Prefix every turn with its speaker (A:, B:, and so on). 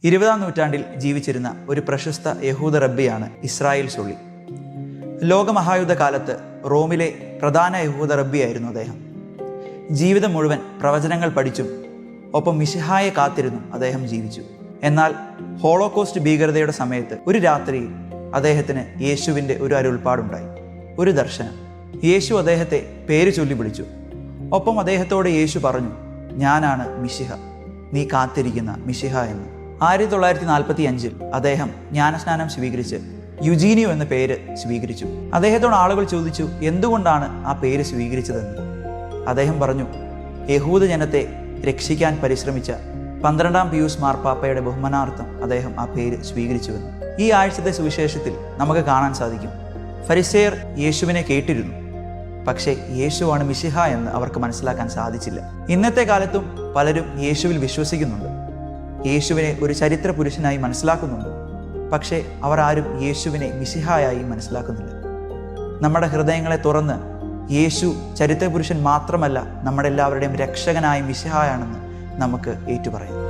A: 20-ാം നൂറ്റാണ്ടിൽ ജീവിച്ചിരുന്ന ഒരു പ്രശസ്ത യഹൂദ റബ്ബിയാണ് ഇസ്രായേൽ സൊള്ളി. ലോകമഹായുദ്ധ കാലത്ത് റോമിലെ പ്രധാന യഹൂദ റബ്ബിയായിരുന്നു അദ്ദേഹം. ജീവിതം മുഴുവൻ പ്രവചനങ്ങൾ പഠിച്ചും ഒപ്പം മിശിഹായെ കാത്തിരുന്നും അദ്ദേഹം ജീവിച്ചു. എന്നാൽ ഹോളോകോസ്റ്റ് ഭീകരതയുടെ സമയത്ത് ഒരു രാത്രിയിൽ അദ്ദേഹത്തിന് യേശുവിൻ്റെ ഒരു അരുൾപ്പാടുണ്ടായി, ഒരു ദർശനം. യേശു അദ്ദേഹത്തെ പേര് ചൊല്ലി വിളിച്ചു. ഒപ്പം അദ്ദേഹത്തോട് യേശു പറഞ്ഞു, ഞാനാണ് മിശിഹ, നീ കാത്തിരിക്കുന്ന മിശിഹ എന്ന്. 1945 അദ്ദേഹം ജ്ഞാനസ്നാനം സ്വീകരിച്ച് യുജീനിയോ എന്ന പേര് സ്വീകരിച്ചു. അദ്ദേഹത്തോട് ആളുകൾ ചോദിച്ചു, എന്തുകൊണ്ടാണ് ആ പേര് സ്വീകരിച്ചതെന്ന്. അദ്ദേഹം പറഞ്ഞു, യഹൂദ ജനത്തെ രക്ഷിക്കാൻ പരിശ്രമിച്ച 12-ാം പിയൂസ് മാർപ്പാപ്പയുടെ ബഹുമാനാർത്ഥം അദ്ദേഹം ആ പേര് സ്വീകരിച്ചുവെന്ന്. ഈ ആഴ്ചത്തെ സുവിശേഷത്തിൽ നമുക്ക് കാണാൻ സാധിക്കും, ഫരിസേയർ യേശുവിനെ കേട്ടിരുന്നു, പക്ഷേ യേശുവാണ് മിശിഹ എന്ന് അവർക്ക് മനസ്സിലാക്കാൻ സാധിച്ചില്ല. ഇന്നത്തെ കാലത്തും പലരും യേശുവിൽ വിശ്വസിക്കുന്നുണ്ട്, യേശുവിനെ ഒരു ചരിത്ര പുരുഷനായി മനസ്സിലാക്കുന്നുണ്ട്, പക്ഷേ അവർ ആരും യേശുവിനെ മിശിഹായായി മനസ്സിലാക്കുന്നില്ല. നമ്മുടെ ഹൃദയങ്ങളെ തുറന്ന് യേശു ചരിത്ര പുരുഷൻ മാത്രമല്ല, നമ്മുടെ എല്ലാവരുടെയും രക്ഷകനായ മിശിഹായാണെന്ന് നമുക്ക് ഏറ്റുപറയാം.